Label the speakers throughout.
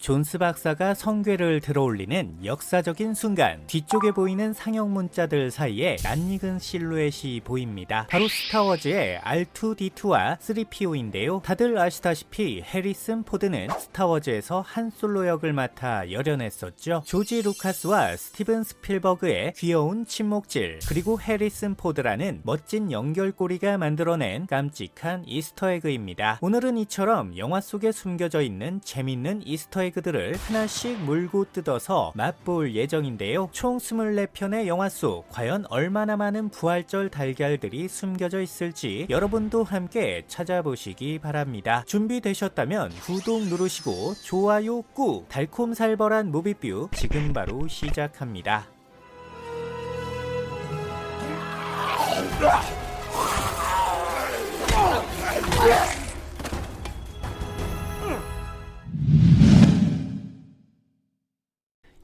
Speaker 1: 존스 박사가 성괴를 들어올리는 역사적인 순간, 뒤쪽에 보이는 상형 문자들 사이에 낯익은 실루엣이 보입니다. 바로 스타워즈의 R2-D2와 3PO인데요. 다들 아시다시피 해리슨 포드는 스타워즈에서 한솔로 역을 맡아 열연했었죠. 조지 루카스와 스티븐 스필버그의 귀여운 침묵질, 그리고 해리슨 포드라는 멋진 연결고리가 만들어낸 깜찍한 이스터에그입니다. 오늘은 이처럼 영화 속에 숨겨져 있는 재밌는 이스터에그들을 하나씩 물고 뜯어서 맛볼 예정인데요. 총 24편의 영화 속 과연 얼마나 많은 부활절 달걀들이 숨겨져 있을지 여러분도 함께 찾아보시기 바랍니다. 준비되셨다면 구독 누르시고 좋아요 꾹! 달콤살벌한 무비뷰 지금 바로 시작합니다.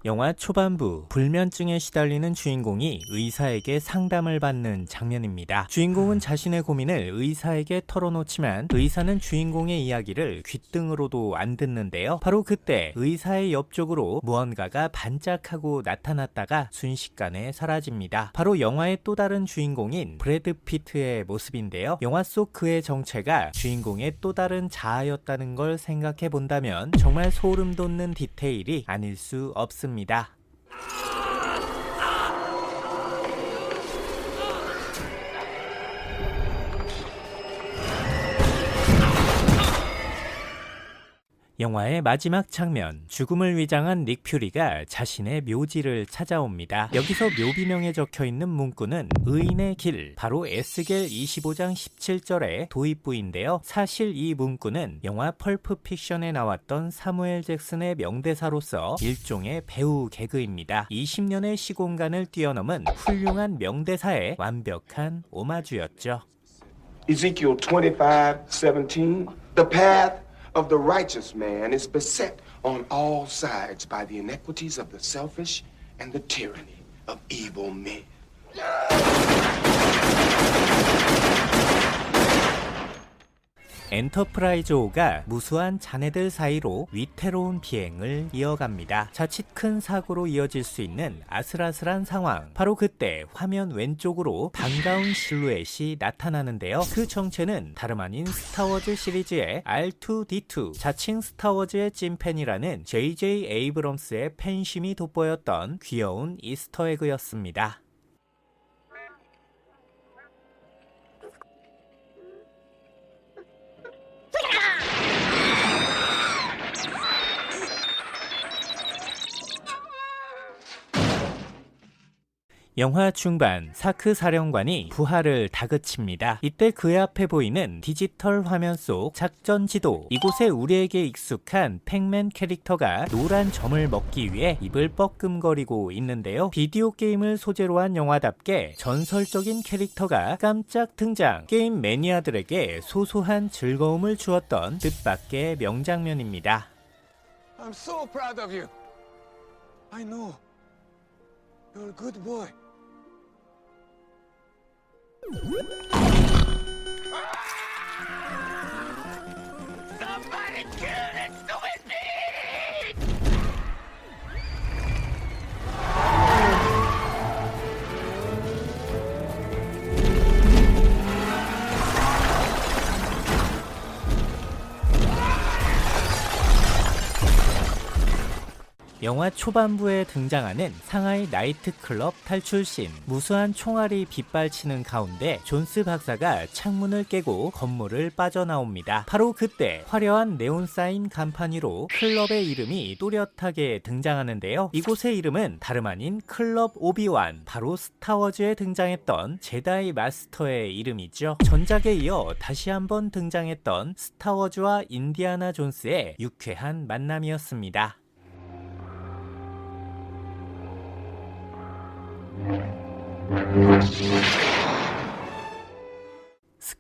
Speaker 1: 영화 초반부, 불면증에 시달리는 주인공이 의사에게 상담을 받는 장면입니다. 주인공은 자신의 고민을 의사에게 털어놓지만 의사는 주인공의 이야기를 귓등으로도 안 듣는데요. 바로 그때 의사의 옆쪽으로 무언가가 반짝하고 나타났다가 순식간에 사라집니다. 바로 영화의 또 다른 주인공인 브래드 피트의 모습인데요. 영화 속 그의 정체가 주인공의 또 다른 자아였다는 걸 생각해 본다면 정말 소름 돋는 디테일이 아닐 수 없습니다. 영화의 마지막 장면, 죽음을 위장한 닉 퓨리가 자신의 묘지를 찾아옵니다. 여기서 묘비명에 적혀있는 문구는 의인의 길, 바로 에스겔 25장 17절의 도입부인데요. 사실 이 문구는 영화 펄프 픽션에 나왔던 사무엘 잭슨의 명대사로서 일종의 배우 개그입니다. 20년의 시공간을 뛰어넘은 훌륭한 명대사의 완벽한 오마주였죠.
Speaker 2: Ezekiel 25:17, the path of the righteous man is beset on all sides by the iniquities of the selfish and the tyranny of evil men.
Speaker 1: 엔터프라이즈5가 무수한 잔해들 사이로 위태로운 비행을 이어갑니다. 자칫 큰 사고로 이어질 수 있는 아슬아슬한 상황. 바로 그때 화면 왼쪽으로 반가운 실루엣이 나타나는데요. 그 정체는 다름 아닌 스타워즈 시리즈의 R2-D2, 자칭 스타워즈의 찐팬이라는 J.J. 에이브럼스의 팬심이 돋보였던 귀여운 이스터에그였습니다. 영화 중반, 사크 사령관이 부하를 다그칩니다. 이때 그의 앞에 보이는 디지털 화면 속 작전 지도, 이곳에 우리에게 익숙한 팩맨 캐릭터가 노란 점을 먹기 위해 입을 뻐끔거리고 있는데요. 비디오 게임을 소재로 한 영화답게 전설적인 캐릭터가 깜짝 등장, 게임 매니아들에게 소소한 즐거움을 주었던 뜻밖의 명장면입니다.
Speaker 3: I'm so proud of you. I know. You're a good boy. Somebody kill it, stupid beast!
Speaker 1: 영화 초반부에 등장하는 상하이 나이트클럽 탈출씬. 무수한 총알이 빗발치는 가운데 존스 박사가 창문을 깨고 건물을 빠져나옵니다. 바로 그때 화려한 네온사인 간판 위로 클럽의 이름이 또렷하게 등장하는데요. 이곳의 이름은 다름 아닌 클럽 오비완, 바로 스타워즈에 등장했던 제다이 마스터의 이름이죠. 전작에 이어 다시 한번 등장했던 스타워즈와 인디아나 존스의 유쾌한 만남이었습니다.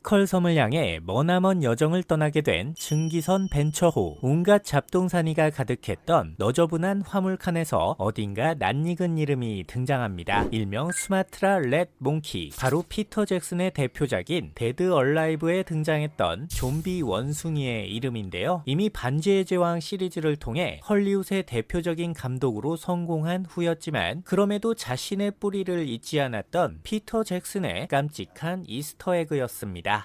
Speaker 1: 스컬 섬을 향해 머나먼 여정을 떠나게 된 증기선 벤처호. 온갖 잡동사니가 가득했던 너저분한 화물칸에서 어딘가 낯익은 이름이 등장합니다. 일명 수마트라 렛 몽키. 바로 피터 잭슨의 대표작인 데드 얼라이브에 등장했던 좀비 원숭이의 이름인데요. 이미 반지의 제왕 시리즈를 통해 헐리우드의 대표적인 감독으로 성공한 후였지만 그럼에도 자신의 뿌리를 잊지 않았던 피터 잭슨의 깜찍한 이스터에그였습니다.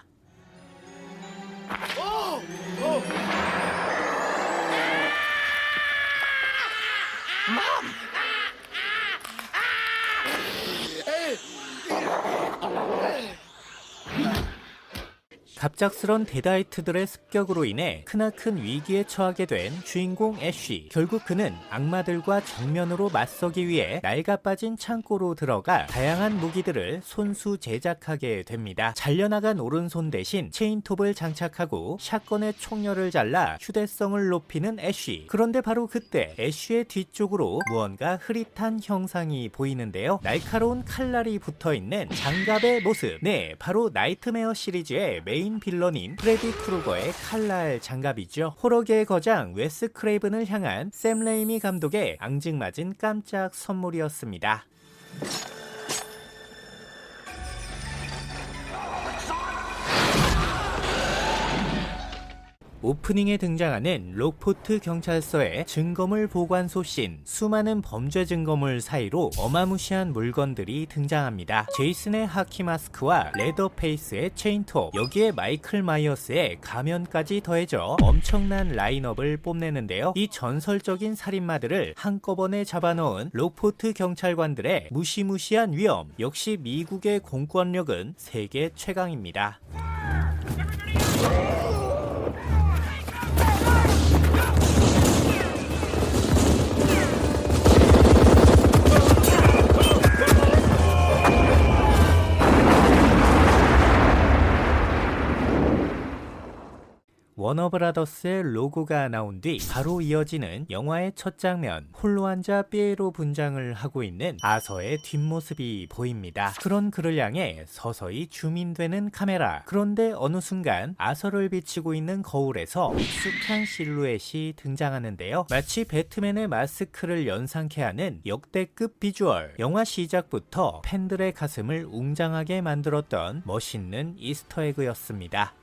Speaker 1: 갑작스런 데다이트들의 습격으로 인해 크나큰 위기에 처하게 된 주인공 애쉬. 결국 그는 악마들과 정면으로 맞서기 위해 낡아빠진 창고로 들어가 다양한 무기들을 손수 제작하게 됩니다. 잘려나간 오른손 대신 체인톱을 장착하고 샷건의 총열을 잘라 휴대성을 높이는 애쉬. 그런데 바로 그때 애쉬의 뒤쪽으로 무언가 흐릿한 형상이 보이는데요. 날카로운 칼날이 붙어있는 장갑의 모습. 네, 바로 나이트메어 시리즈의 메인 빌런인 프레디 크루거의 칼날 장갑이죠. 호러계의 거장 웨스 크레이븐을 향한 샘 레이미 감독의 앙증맞은 깜짝 선물이었습니다. 오프닝에 등장하는 록포트 경찰서의 증거물 보관소 씬. 수많은 범죄 증거물 사이로 어마무시한 물건들이 등장합니다. 제이슨의 하키 마스크와 레더페이스의 체인톱, 여기에 마이클 마이어스의 가면까지 더해져 엄청난 라인업을 뽐내는데요. 이 전설적인 살인마들을 한꺼번에 잡아넣은 록포트 경찰관들의 무시무시한 위험. 역시 미국의 공권력은 세계 최강입니다. 워너브라더스의 로고가 나온 뒤 바로 이어지는 영화의 첫 장면. 홀로 앉아 삐에로 분장을 하고 있는 아서의 뒷모습이 보입니다. 그런 그를 향해 서서히 줌인되는 카메라. 그런데 어느 순간 아서를 비치고 있는 거울에서 익숙한 실루엣이 등장하는데요. 마치 배트맨의 마스크를 연상케 하는 역대급 비주얼. 영화 시작부터 팬들의 가슴을 웅장하게 만들었던 멋있는 이스터에그였습니다.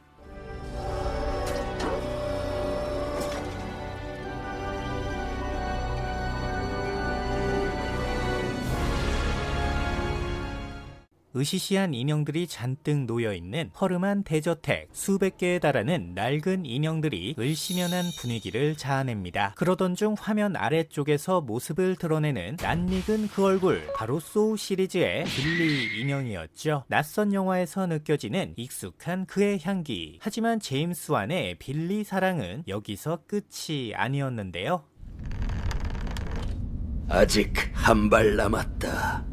Speaker 1: 으시시한 인형들이 잔뜩 놓여있는 허름한 대저택. 수백 개에 달하는 낡은 인형들이 을씨년한 분위기를 자아냅니다. 그러던 중 화면 아래쪽에서 모습을 드러내는 낯익은 그 얼굴. 바로 소우 시리즈의 빌리 인형이었죠. 낯선 영화에서 느껴지는 익숙한 그의 향기. 하지만 제임스 완의 빌리 사랑은 여기서 끝이 아니었는데요.
Speaker 4: 아직 한 발 남았다.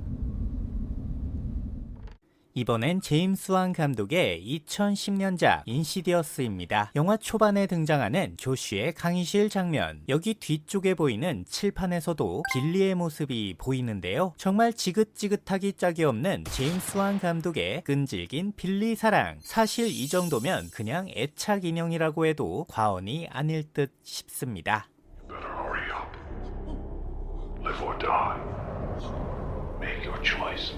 Speaker 1: 이번엔 제임스 완 감독의 2010년작 인시디어스입니다. 영화 초반에 등장하는 조쉬의 강의실 장면. 여기 뒤쪽에 보이는 칠판에서도 빌리의 모습이 보이는데요. 정말 지긋지긋하기 짝이 없는 제임스 완 감독의 끈질긴 빌리 사랑. 사실 이 정도면 그냥 애착 인형이라고 해도 과언이 아닐 듯 싶습니다.
Speaker 5: Better hurry up. Live or die. Make your choice.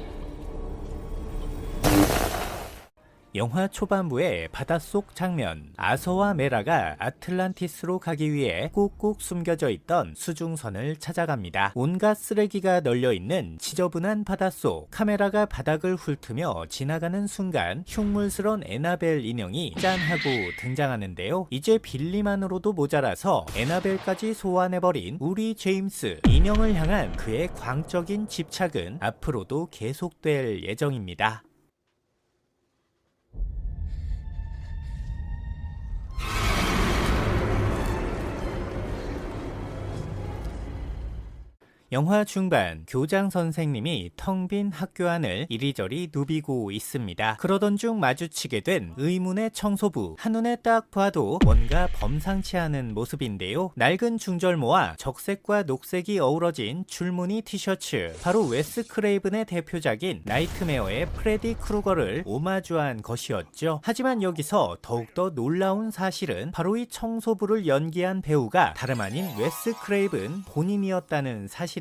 Speaker 1: 영화 초반부의 바닷속 장면. 아서와 메라가 아틀란티스로 가기 위해 꾹꾹 숨겨져 있던 수중선을 찾아갑니다. 온갖 쓰레기가 널려있는 지저분한 바닷속. 카메라가 바닥을 훑으며 지나가는 순간 흉물스런 에나벨 인형이 짠 하고 등장하는데요. 이제 빌리만으로도 모자라서 에나벨까지 소환해버린 우리 제임스. 인형을 향한 그의 광적인 집착은 앞으로도 계속될 예정입니다. 영화 중반 교장 선생님이 텅 빈 학교 안을 이리저리 누비고 있습니다. 그러던 중 마주치게 된 의문의 청소부. 한눈에 딱 봐도 뭔가 범상치 않은 모습인데요. 낡은 중절모와 적색과 녹색이 어우러진 줄무늬 티셔츠. 바로 웨스 크레이븐의 대표작인 나이트메어의 프레디 크루거를 오마주한 것이었죠. 하지만 여기서 더욱더 놀라운 사실은 바로 이 청소부를 연기한 배우가 다름 아닌 웨스 크레이븐 본인이었다는 사실입니다.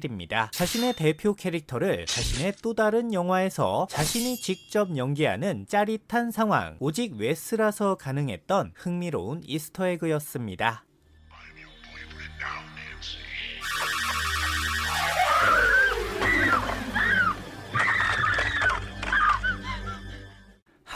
Speaker 1: 자신의 대표 캐릭터를 자신의 또 다른 영화에서 자신이 직접 연기하는 짜릿한 상황. 오직 웨스라서 가능했던 흥미로운 이스터에그였습니다.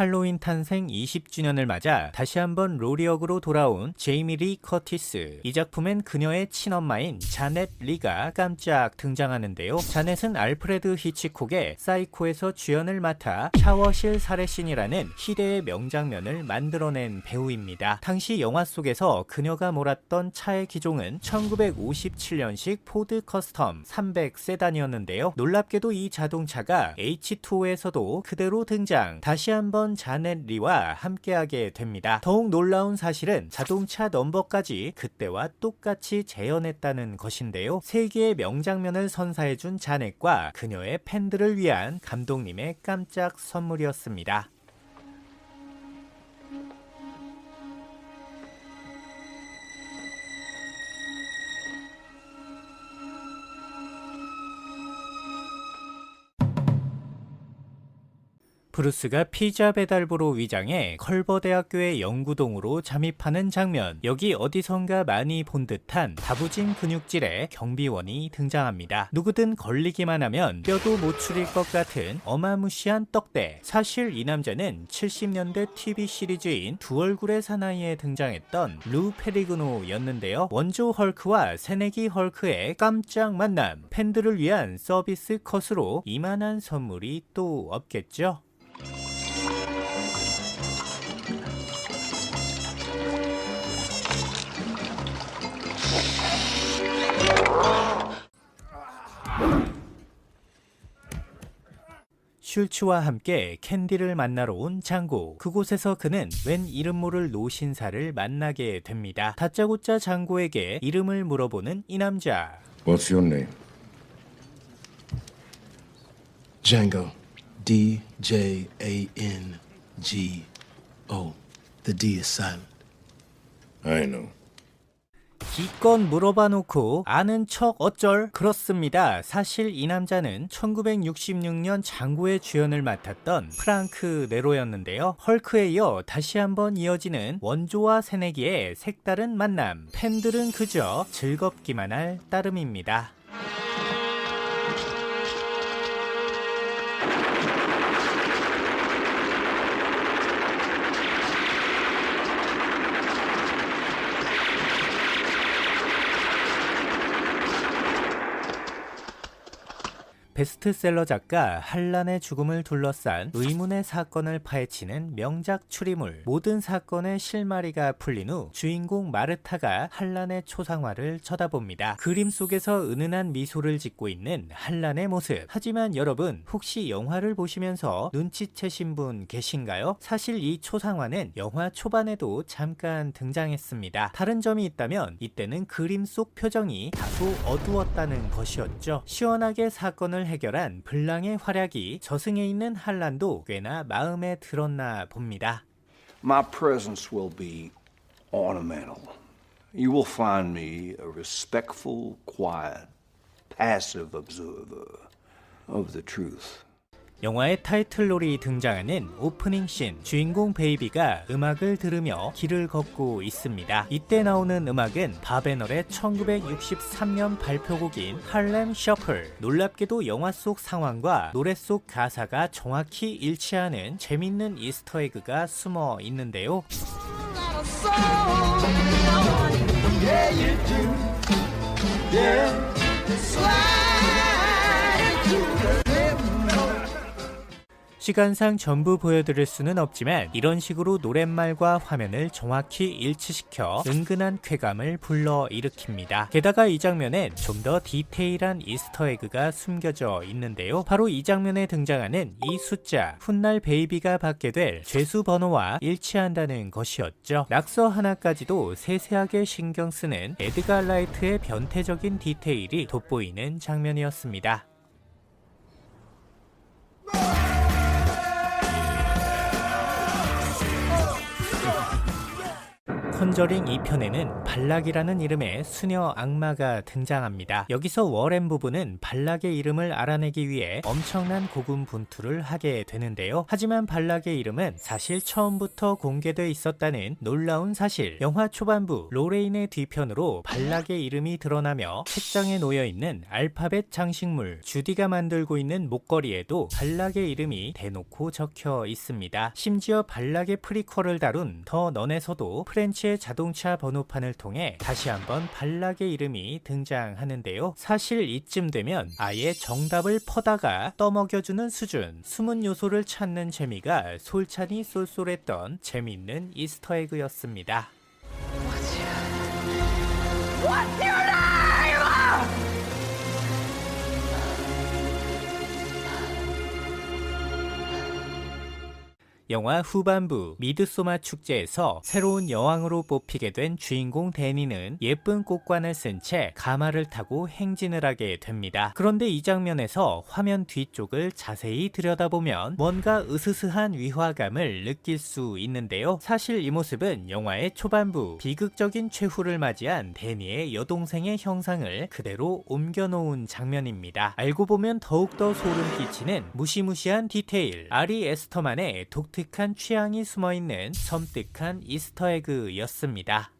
Speaker 1: 할로윈 탄생 20주년을 맞아 다시 한번 로리 역으로 돌아온 제이미 리 커티스. 이 작품엔 그녀의 친엄마인 자넷 리가 깜짝 등장하는데요. 자넷은 알프레드 히치콕의 사이코에서 주연을 맡아 샤워실 살해신이라는 희대의 명장면을 만들어낸 배우입니다. 당시 영화 속에서 그녀가 몰았던 차의 기종은 1957년식 포드 커스텀 300 세단이었는데요. 놀랍게도 이 자동차가 H2O에서도 그대로 등장. 다시 한번 자넷 리와 함께하게 됩니다. 더욱 놀라운 사실은 자동차 넘버까지 그때와 똑같이 재현했다는 것인데요. 세계의 명장면을 선사해준 자넷과 그녀의 팬들을 위한 감독님의 깜짝 선물이었습니다. 브루스가 피자 배달부로 위장해 컬버 대학교의 연구동으로 잠입하는 장면. 여기 어디선가 많이 본 듯한 다부진 근육질의 경비원이 등장합니다. 누구든 걸리기만 하면 뼈도 못 추릴 것 같은 어마무시한 떡대. 사실 이 남자는 70년대 TV 시리즈인 두 얼굴의 사나이에 등장했던 루 페리그노였는데요. 원조 헐크와 새내기 헐크의 깜짝 만남. 팬들을 위한 서비스 컷으로 이만한 선물이 또 없겠죠. 슐츠와 함께 캔디를 만나러 온 장고. 그곳에서 그는 웬 이름 모를 노신사를 만나게 됩니다. 다짜고짜 장고에게 이름을 물어보는 이 남자.
Speaker 6: What's your name?
Speaker 7: Django. D-J-A-N-G-O. The D is silent.
Speaker 6: I know.
Speaker 1: 기껏 물어봐 놓고 아는 척 어쩔? 그렇습니다. 사실 이 남자는 1966년 장고의 주연을 맡았던 프랑크 네로였는데요. 헐크에 이어 다시 한번 이어지는 원조와 새내기의 색다른 만남. 팬들은 그저 즐겁기만 할 따름입니다. 베스트셀러 작가 한란의 죽음을 둘러싼 의문의 사건을 파헤치는 명작 추리물. 모든 사건의 실마리가 풀린 후 주인공 마르타가 한란의 초상화를 쳐다봅니다. 그림 속에서 은은한 미소를 짓고 있는 한란의 모습. 하지만 여러분, 혹시 영화를 보시면서 눈치채신 분 계신가요? 사실 이 초상화는 영화 초반에도 잠깐 등장했습니다. 다른 점이 있다면 이때는 그림 속 표정이 다소 어두웠다는 것이었죠. 시원하게 사건을 해결한 블랑의 활약이 저승에 있는 한란도 꽤나 마음에 들었나 봅니다.
Speaker 8: My presence will be ornamental. You will find me a respectful, quiet, passive observer of the truth.
Speaker 1: 영화의 타이틀롤이 등장하는 오프닝 씬. 주인공 베이비가 음악을 들으며 길을 걷고 있습니다. 이때 나오는 음악은 바베널의 1963년 발표곡인 할렘 셔플. 놀랍게도 영화 속 상황과 노래 속 가사가 정확히 일치하는 재밌는 이스터에그가 숨어 있는데요. 시간상 전부 보여드릴 수는 없지만 이런 식으로 노랫말과 화면을 정확히 일치시켜 은근한 쾌감을 불러일으킵니다. 게다가 이 장면엔 좀 더 디테일한 이스터에그가 숨겨져 있는데요. 바로 이 장면에 등장하는 이 숫자, 훗날 베이비가 받게 될 죄수 번호와 일치한다는 것이었죠. 낙서 하나까지도 세세하게 신경 쓰는 에드가 라이트의 변태적인 디테일이 돋보이는 장면이었습니다. 컨저링 2편에는 발락이라는 이름의 수녀 악마가 등장합니다. 여기서 워렌 부부는 발락의 이름을 알아내기 위해 엄청난 고군분투를 하게 되는데요. 하지만 발락의 이름은 사실 처음부터 공개돼 있었다는 놀라운 사실. 영화 초반부 로레인의 뒤편으로 발락의 이름이 드러나며 책장에 놓여있는 알파벳 장식물 주디가 만들고 있는 목걸이에도 발락의 이름이 대놓고 적혀 있습니다. 심지어 발락의 프리퀄을 다룬 더 넌에서도 프렌치의 자동차 번호판을 통해 다시 한번 발락의 이름이 등장하는데요. 사실 이쯤 되면 아예 정답을 퍼다가 떠먹여주는 수준, 숨은 요소를 찾는 재미가 솔찬히 쏠쏠했던 재미있는 이스터에그였습니다. 영화 후반부 미드소마 축제에서 새로운 여왕으로 뽑히게 된 주인공 데니는 예쁜 꽃관을 쓴 채 가마를 타고 행진을 하게 됩니다. 그런데 이 장면에서 화면 뒤쪽을 자세히 들여다보면 뭔가 으스스한 위화감을 느낄 수 있는데요. 사실 이 모습은 영화의 초반부 비극적인 최후를 맞이한 데니의 여동생의 형상을 그대로 옮겨놓은 장면입니다. 알고 보면 더욱더 소름 끼치는 무시무시한 디테일, 아리 에스터만의 독특한 취향이 숨어있는 섬뜩한 이스터에그였습니다.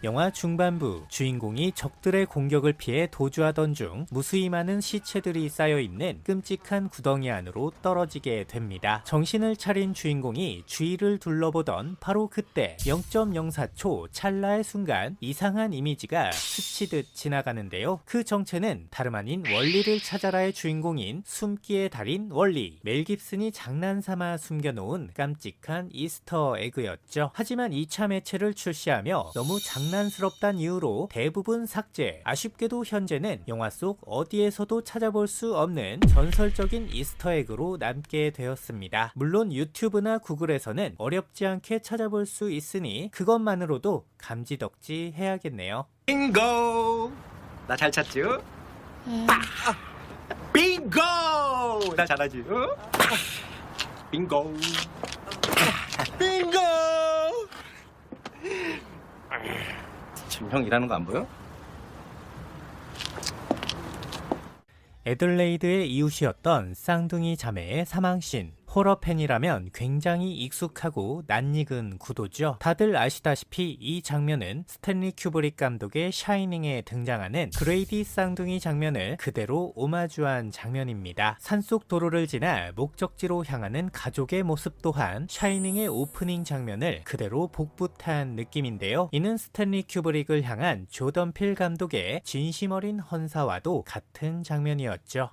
Speaker 1: 영화 중반부 주인공이 적들의 공격을 피해 도주하던 중 무수히 많은 시체들이 쌓여있는 끔찍한 구덩이 안으로 떨어지게 됩니다. 정신을 차린 주인공이 주위를 둘러보던 바로 그때 0.04초 찰나의 순간 이상한 이미지가 스치듯 지나가는데요. 그 정체는 다름 아닌 원리를 찾아라의 주인공인 숨기의 달인 원리. 멜 깁슨이 장난삼아 숨겨놓은 깜찍한 이스터 에그였죠. 하지만 2차 매체를 출시하며 너무 장난스럽단 이유로 대부분 삭제. 아쉽게도 현재는 영화 속 어디에서도 찾아볼 수 없는 전설적인 이스터에그로 남게 되었습니다. 물론 유튜브나 구글에서는 어렵지 않게 찾아볼 수 있으니 그것만으로도 감지덕지 해야겠네요.
Speaker 9: 빙고! 나 잘 찾죠? 빙고! 나 잘하지? 어? 빙고! 빙고! 지금 형 일하는 거 안 보여?
Speaker 1: 애들레이드의 이웃이었던 쌍둥이 자매의 사망씬. 호러 팬이라면 굉장히 익숙하고 낯익은 구도죠. 다들 아시다시피 이 장면은 스탠리 큐브릭 감독의 샤이닝에 등장하는 그레이디 쌍둥이 장면을 그대로 오마주한 장면입니다. 산속 도로를 지나 목적지로 향하는 가족의 모습 또한 샤이닝의 오프닝 장면을 그대로 복붙한 느낌인데요. 이는 스탠리 큐브릭을 향한 조던 필 감독의 진심 어린 헌사와도 같은 장면이었죠.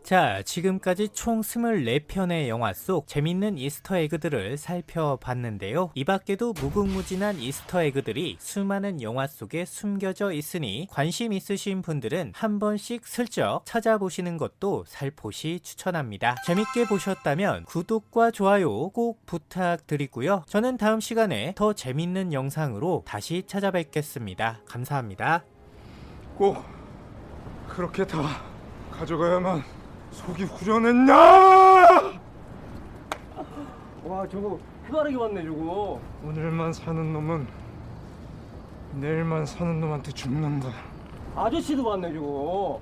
Speaker 1: 자, 지금까지 총 24편의 영화 속 재밌는 이스터에그들을 살펴봤는데요. 이 밖에도 무궁무진한 이스터에그들이 수많은 영화 속에 숨겨져 있으니 관심 있으신 분들은 한 번씩 슬쩍 찾아보시는 것도 살포시 추천합니다. 재밌게 보셨다면 구독과 좋아요 꼭 부탁드리고요. 저는 다음 시간에 더 재밌는 영상으로 다시 찾아뵙겠습니다. 감사합니다.
Speaker 3: 꼭 그렇게 다 가져가야만 속이 후련했냐?
Speaker 9: 와, 저거 해바라기 왔네, 저거.
Speaker 3: 오늘만 사는 놈은 내일만 사는 놈한테 죽는다.
Speaker 9: 아저씨도 왔네, 저거.